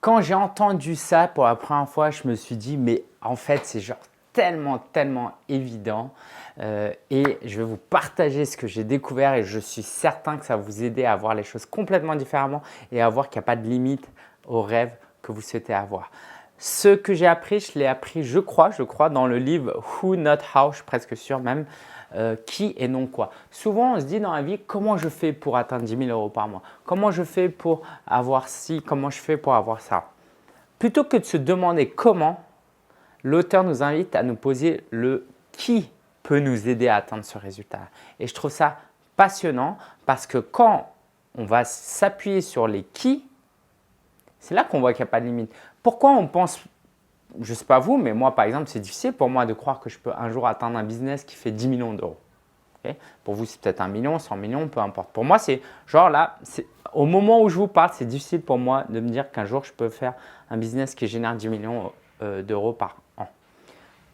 quand j'ai entendu ça pour la première fois, je me suis dit, mais en fait, c'est genre tellement évident. Et je vais vous partager ce que j'ai découvert et je suis certain que ça va vous aider à voir les choses complètement différemment et à voir qu'il n'y a pas de limite aux rêves que vous souhaitez avoir. Ce que j'ai appris, je l'ai appris, je crois, dans le livre Who Not How, je suis presque sûr même, qui et non quoi. Souvent, on se dit dans la vie, comment je fais pour atteindre 10 000 € par mois? Comment je fais pour avoir ci? Comment je fais pour avoir ça? Plutôt que de se demander comment, l'auteur nous invite à nous poser le qui peut nous aider à atteindre ce résultat. Et je trouve ça passionnant parce que quand on va s'appuyer sur les qui, c'est là qu'on voit qu'il n'y a pas de limite. Pourquoi on pense, je ne sais pas vous, mais moi par exemple, c'est difficile pour moi de croire que je peux un jour atteindre un business qui fait 10 millions d'euros. Okay? Pour vous, c'est peut-être 1 million, 100 millions, peu importe. Pour moi, c'est genre là, au moment où je vous parle, c'est difficile pour moi de me dire qu'un jour, je peux faire un business qui génère 10 millions d'euros par an.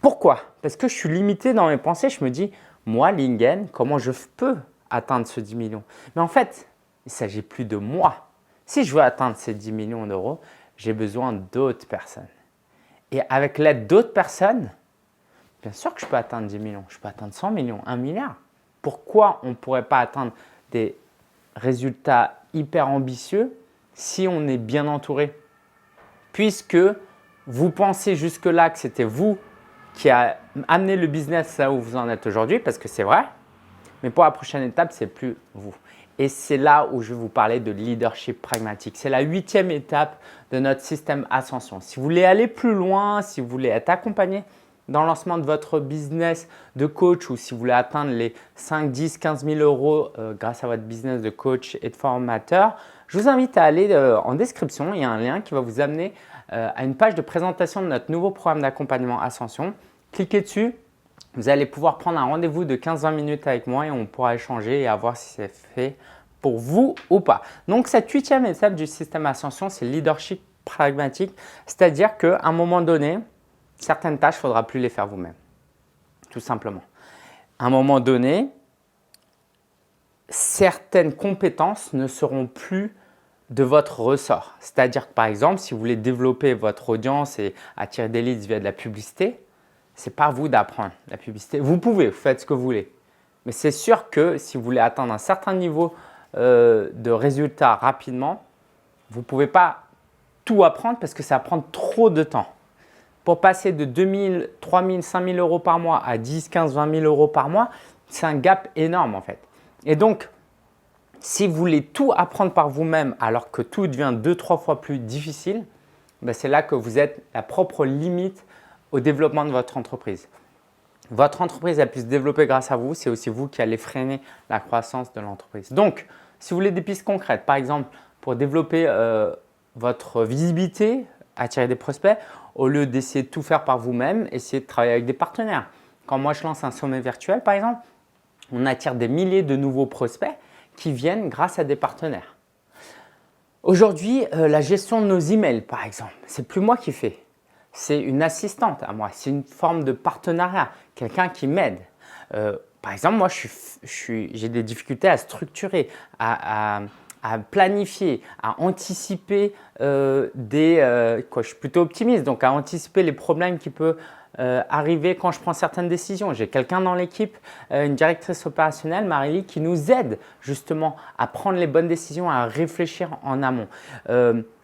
Pourquoi? Parce que je suis limité dans mes pensées. Je me dis, moi, Lingen, comment je peux atteindre ce 10 millions? Mais en fait, il ne s'agit plus de moi. Si je veux atteindre ces 10 millions d'euros, j'ai besoin d'autres personnes. Et avec l'aide d'autres personnes, bien sûr que je peux atteindre 10 millions. Je peux atteindre 100 millions, 1 milliard. Pourquoi on ne pourrait pas atteindre des résultats hyper ambitieux si on est bien entouré? Puisque vous pensez jusque-là que c'était vous qui a amené le business là où vous en êtes aujourd'hui, parce que c'est vrai, mais pour la prochaine étape, ce n'est plus vous. Et c'est là où je vais vous parler de leadership pragmatique. C'est la 8e étape de notre système Ascension. Si vous voulez aller plus loin, si vous voulez être accompagné dans le lancement de votre business de coach ou si vous voulez atteindre les 5, 10, 15 000 euros grâce à votre business de coach et de formateur, je vous invite à aller en description. Il y a un lien qui va vous amener à une page de présentation de notre nouveau programme d'accompagnement Ascension. Cliquez dessus. Vous allez pouvoir prendre un rendez-vous de 15-20 minutes avec moi et on pourra échanger et voir si c'est fait pour vous ou pas. Donc, cette 8e étape du système Ascension, c'est le leadership pragmatique. C'est-à-dire qu'à un moment donné, certaines tâches, il ne faudra plus les faire vous-même, tout simplement. À un moment donné, certaines compétences ne seront plus de votre ressort. C'est-à-dire que par exemple, si vous voulez développer votre audience et attirer des leads via de la publicité, ce n'est pas à vous d'apprendre la publicité. Vous pouvez, vous faites ce que vous voulez. Mais c'est sûr que si vous voulez atteindre un certain niveau de résultats rapidement, vous ne pouvez pas tout apprendre parce que ça prend trop de temps. Pour passer de 2 000, 3 000, 5 000 euros par mois à 10, 15, 20 000 euros par mois, c'est un gap énorme en fait. Et donc, si vous voulez tout apprendre par vous-même alors que tout devient 2-3 fois plus difficile, ben c'est là que vous êtes la propre limite au développement de votre entreprise. Votre entreprise a pu se développer grâce à vous, c'est aussi vous qui allez freiner la croissance de l'entreprise. Donc, si vous voulez des pistes concrètes, par exemple, pour développer votre visibilité, attirer des prospects, au lieu d'essayer de tout faire par vous-même, essayez de travailler avec des partenaires. Quand moi je lance un sommet virtuel, par exemple, on attire des milliers de nouveaux prospects qui viennent grâce à des partenaires. Aujourd'hui, la gestion de nos emails, par exemple, c'est plus moi qui fais. C'est une assistante à moi, c'est une forme de partenariat, quelqu'un qui m'aide. Par exemple, moi, j'ai des difficultés à structurer, à planifier, à anticiper je suis plutôt optimiste, donc à anticiper les problèmes qui peuvent arriver quand je prends certaines décisions. J'ai quelqu'un dans l'équipe, une directrice opérationnelle, Marélie, qui nous aide justement à prendre les bonnes décisions, à réfléchir en amont.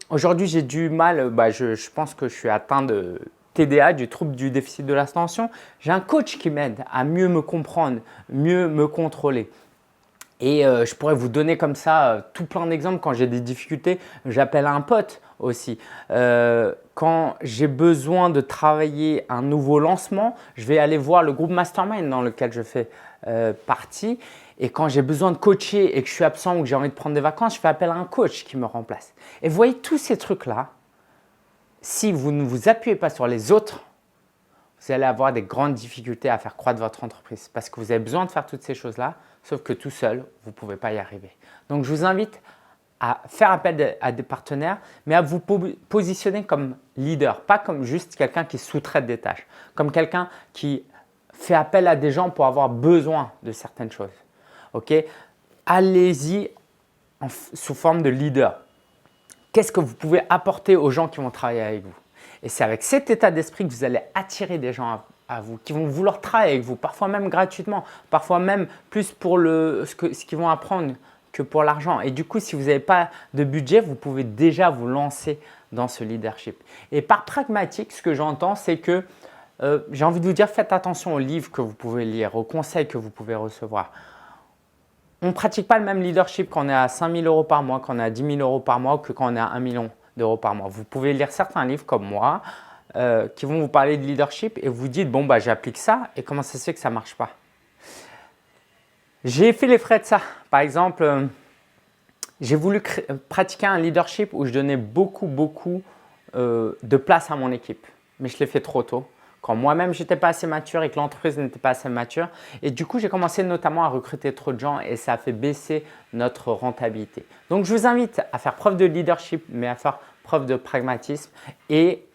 Aujourd'hui, j'ai du mal, je pense que je suis atteint de TDA, du trouble du déficit de l'attention. J'ai un coach qui m'aide à mieux me comprendre, mieux me contrôler. Et je pourrais vous donner comme ça tout plein d'exemples. Quand j'ai des difficultés, j'appelle un pote aussi. Quand j'ai besoin de travailler un nouveau lancement, je vais aller voir le groupe Mastermind dans lequel je fais partie. Et quand j'ai besoin de coacher et que je suis absent ou que j'ai envie de prendre des vacances, je fais appel à un coach qui me remplace. Et vous voyez, tous ces trucs-là, si vous ne vous appuyez pas sur les autres, vous allez avoir des grandes difficultés à faire croître votre entreprise parce que vous avez besoin de faire toutes ces choses-là, sauf que tout seul, vous ne pouvez pas y arriver. Donc, je vous invite à faire appel à des partenaires, mais à vous positionner comme leader, pas comme juste quelqu'un qui sous-traite des tâches, comme quelqu'un qui fait appel à des gens pour avoir besoin de certaines choses. Okay? Allez-y sous forme de leader. qu'est-ce que vous pouvez apporter aux gens qui vont travailler avec vous. Et c'est avec cet état d'esprit que vous allez attirer des gens à vous, qui vont vouloir travailler avec vous, parfois même gratuitement, parfois même plus pour ce qu'ils vont apprendre que pour l'argent. Et du coup, si vous n'avez pas de budget, vous pouvez déjà vous lancer dans ce leadership. Et par pragmatique, ce que j'entends, c'est que j'ai envie de vous dire, faites attention aux livres que vous pouvez lire, aux conseils que vous pouvez recevoir. On ne pratique pas le même leadership quand on est à 5 000 € par mois, quand on est à 10 000 € par mois que quand on est à 1 million d'euros par mois. Vous pouvez lire certains livres comme moi qui vont vous parler de leadership et vous dites « bon, j'applique ça et comment ça se fait que ça ne marche pas ?» J'ai fait les frais de ça. Par exemple, j'ai voulu pratiquer un leadership où je donnais beaucoup de place à mon équipe, mais je l'ai fait trop tôt. Quand moi-même, je n'étais pas assez mature et que l'entreprise n'était pas assez mature. Et du coup, j'ai commencé notamment à recruter trop de gens et ça a fait baisser notre rentabilité. Donc, je vous invite à faire preuve de leadership, mais à faire preuve de pragmatisme. Et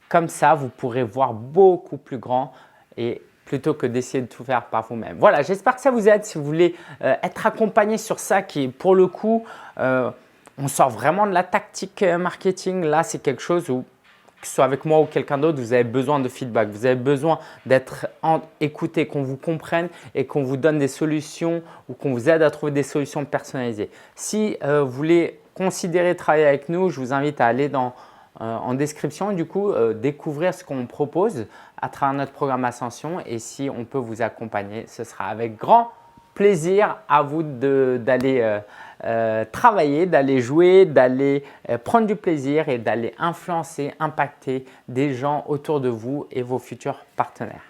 comme ça, vous pourrez voir beaucoup plus grand et plutôt que d'essayer de tout faire par vous-même. Voilà, j'espère que ça vous aide. Si vous voulez être accompagné sur ça qui est pour le coup, on sort vraiment de la tactique marketing. Là, c'est quelque chose où que ce soit avec moi ou quelqu'un d'autre, vous avez besoin de feedback, vous avez besoin d'être écouté, qu'on vous comprenne et qu'on vous donne des solutions ou qu'on vous aide à trouver des solutions personnalisées. Si vous voulez considérer travailler avec nous, je vous invite à aller en description et du coup découvrir ce qu'on propose à travers notre programme Ascension et si on peut vous accompagner, ce sera avec grand plaisir à vous d'aller travailler, d'aller jouer, d'aller prendre du plaisir et d'aller influencer, impacter des gens autour de vous et vos futurs partenaires.